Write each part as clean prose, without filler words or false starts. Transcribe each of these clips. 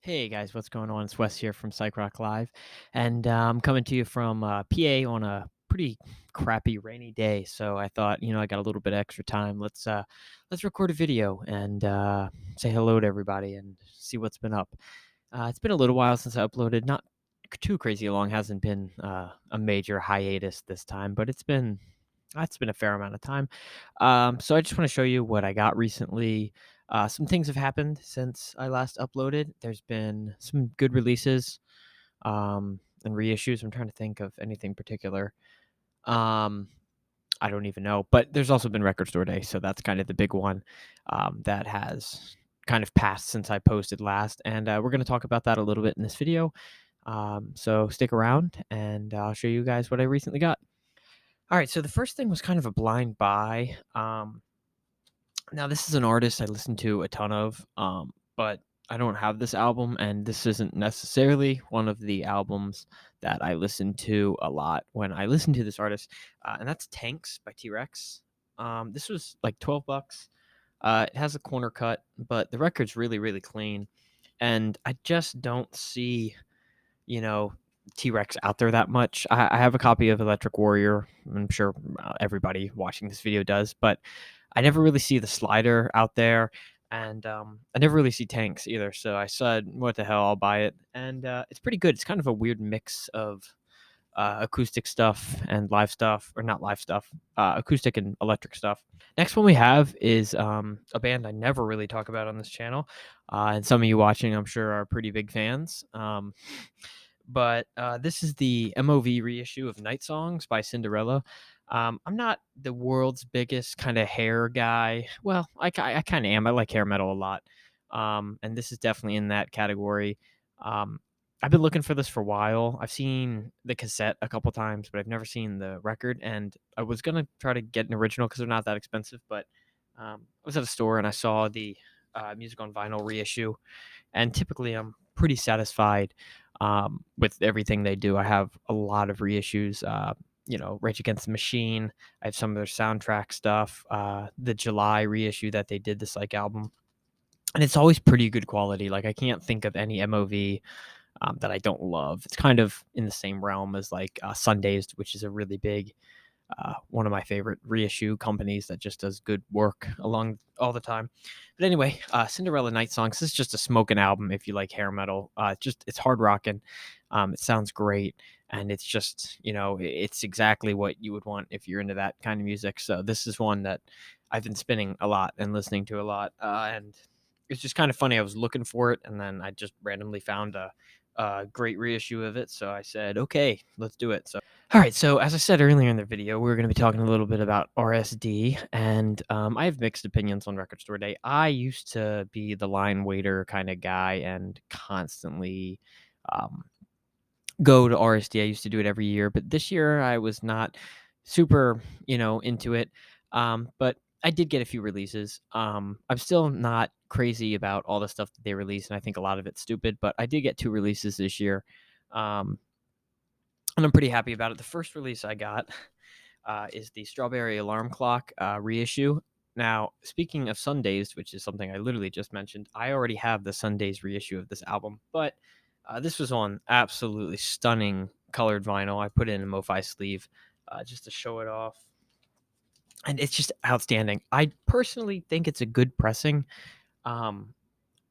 Hey guys, what's going on? It's Wes here from psychrocklive, and I'm coming to you from PA on a pretty crappy rainy day. So I thought, I got a little bit of extra time. Let's record a video and say hello to everybody and see what's been up. It's been a little while since I uploaded, not too crazy long. Hasn't been a major hiatus this time, but it's been a fair amount of time. So I just want to show you what I got recently. Some things have happened since I last uploaded. There's been some good releases and reissues. I'm trying to think of anything particular. Um, I don't even know, but there's also been Record Store Day, so that's kind of the big one that has kind of passed since I posted last, and we're going to talk about that a little bit in this video. So stick around, and I'll show you guys what I recently got. All right, so the first thing was kind of a blind buy. Now this is an artist I listen to a ton of, but I don't have this album, and this isn't necessarily one of the albums that I listen to a lot when I listen to this artist, and that's Tanks by T.Rex. This was like $12. It has a corner cut, but the record's really, really clean, and I just don't see, you know, T-Rex out there that much. I have a copy of Electric Warrior. I'm sure everybody watching this video does, but I never really see the slider out there, and I never really see Tanks either. So I said, "What the hell? I'll buy it," and it's pretty good. It's kind of a weird mix of acoustic stuff and live stuff, or not live stuff, acoustic and electric stuff. Next one we have is a band I never really talk about on this channel, and some of you watching, I'm sure, are pretty big fans. But this is the MOV reissue of Night Songs by Cinderella. I'm not the world's biggest kind of hair guy. Well, I kind of am. I like hair metal a lot. And this is definitely in that category. Um, I've been looking for this for a while. I've seen the cassette a couple times, but I've never seen the record. And I was gonna try to get an original because they're not that expensive. But I was at a store and I saw the music on vinyl reissue, and typically I'm pretty satisfied with everything they do. I have a lot of reissues. Rage Against the Machine. I have some of their soundtrack stuff. The July reissue that they did, this like album, and it's always pretty good quality. Like I can't think of any MOV that I don't love. It's kind of in the same realm as like Sundays, which is a really big one of my favorite reissue companies that just does good work along all the time. But anyway, Cinderella Night Songs. This is just a smoking album if you like hair metal. It's hard rocking. It sounds great, and it's just it's exactly what you would want if you're into that kind of music. So this is one that I've been spinning a lot and listening to a lot, and it's just kind of funny. I was looking for it, and then I just randomly found a great reissue of it. So I said, okay, let's do it. So all right, so as I said earlier in the video, we're going to be talking a little bit about RSD, and I have mixed opinions on Record Store Day. I used to be the line waiter kind of guy and constantly um, go to RSD. I used to do it every year, but this year I was not super, into it. But I did get a few releases. I'm still not crazy about all the stuff that they release, and I think a lot of it's stupid, but I did get two releases this year. Um, and I'm pretty happy about it. The first release I got is the Strawberry Alarm Clock reissue. Now, speaking of Sundays, which is something I literally just mentioned, I already have the Sundays reissue of this album, but this was on absolutely stunning colored vinyl. I put it in a MoFi sleeve just to show it off, and it's just outstanding. I personally think it's a good pressing. Um,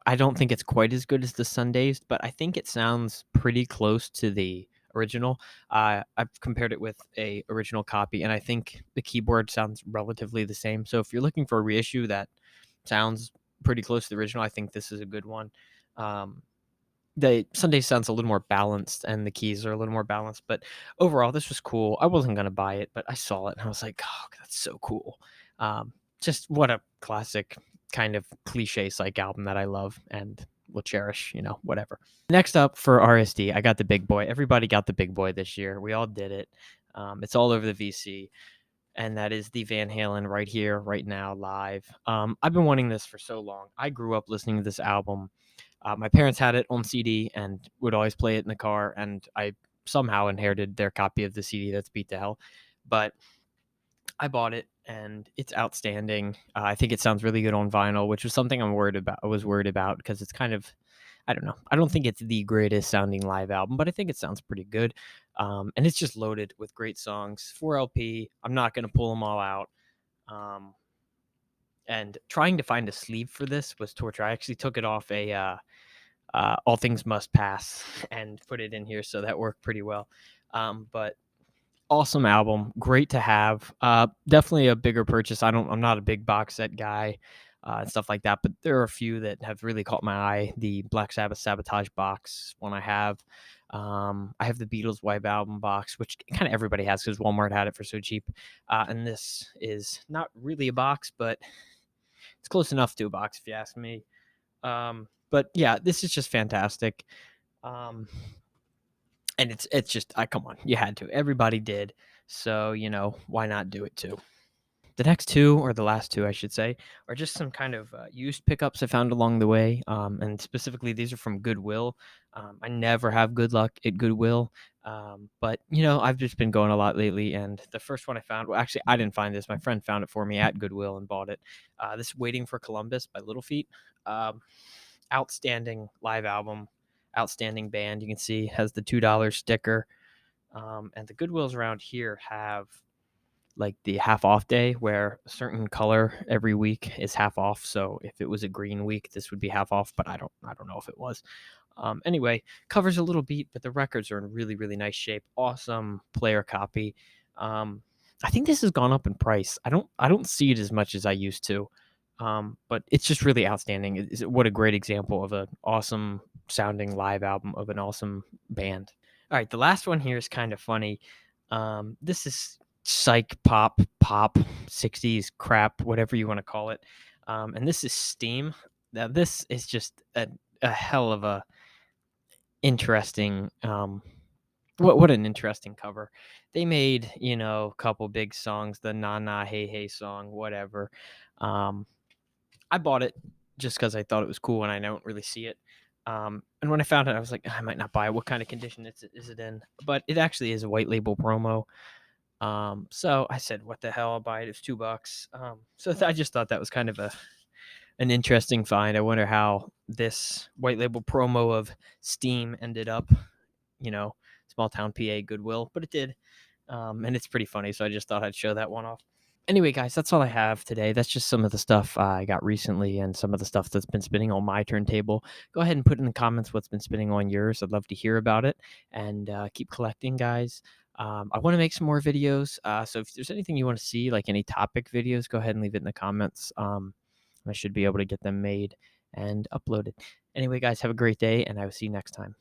I don't think it's quite as good as the Sundays, but I think it sounds pretty close to the original. I've compared it with a original copy, and I think the keyboard sounds relatively the same. So if you're looking for a reissue that sounds pretty close to the original, I think this is a good one. Um, the Sunday sounds a little more balanced, and the keys are a little more balanced. But overall, this was cool. I wasn't gonna buy it, but I saw it and I was like, "Oh, that's so cool!" Just what a classic kind of cliche psych album that I love and will cherish. Whatever. Next up for RSD, I got the big boy. Everybody got the big boy this year. We all did it. It's all over the VC, and that is the Van Halen right here, right now, live. I've been wanting this for so long. I grew up listening to this album. My parents had it on CD and would always play it in the car, and I somehow inherited their copy of the CD that's beat to hell. But I bought it, and it's outstanding. I think it sounds really good on vinyl, which was something I was worried about because it's kind of I don't know. I don't think it's the greatest sounding live album, but I think it sounds pretty good. And it's just loaded with great songs. 4 LP. I'm not gonna pull them all out. Um, and trying to find a sleeve for this was torture. I actually took it off a All Things Must Pass and put it in here, so that worked pretty well. But awesome album, great to have. Definitely a bigger purchase. I'm not a big box set guy and stuff like that, but there are a few that have really caught my eye. The Black Sabbath Sabotage box one I have. I have the Beatles White Album box, which kind of everybody has because Walmart had it for so cheap. And this is not really a box, but it's close enough to a box if you ask me. But yeah, this is just fantastic. Um, and it's just I come on, you had to. Everybody did. So, why not do it too? The next two, or the last two, I should say, are just some kind of used pickups I found along the way. And specifically, these are from Goodwill. I never have good luck at Goodwill. But, I've just been going a lot lately. And the first one I found, well, actually, I didn't find this. My friend found it for me at Goodwill and bought it. This Waiting for Columbus by Little Feat. Um, Outstanding live album, outstanding band. You can see has the $2 sticker. And the Goodwills around here have like the half off day where a certain color every week is half off. So if it was a green week, this would be half off, but I don't know if it was. Anyway, covers a little beat, but the records are in really, really nice shape. Awesome player copy. I think this has gone up in price. I don't see it as much as I used to. But it's just really outstanding. What a great example of an awesome sounding live album of an awesome band. All right, the last one here is kind of funny. This is psych pop 60s crap, whatever you want to call it. And this is Steam. Now this is just a hell of a interesting what an interesting cover. They made, a couple big songs, the Na Na Hey Hey song, whatever. Um I bought it just because I thought it was cool and I don't really see it. And when I found it, I was like, I might not buy it. What kind of condition is it in? But it actually is a white label promo. So I said, what the hell? I'll buy it. It's $2. I just thought that was kind of an interesting find. I wonder how this white label promo of Steam ended up, you know, small town PA Goodwill, but it did. And it's pretty funny. So I just thought I'd show that one off. Anyway, guys, that's all I have today. That's just some of the stuff I got recently and some of the stuff that's been spinning on my turntable. Go ahead and put in the comments what's been spinning on yours. I'd love to hear about it and keep collecting, guys. I want to make some more videos. So if there's anything you want to see, like any topic videos, go ahead and leave it in the comments. I should be able to get them made and uploaded. Anyway, guys, have a great day, and I will see you next time.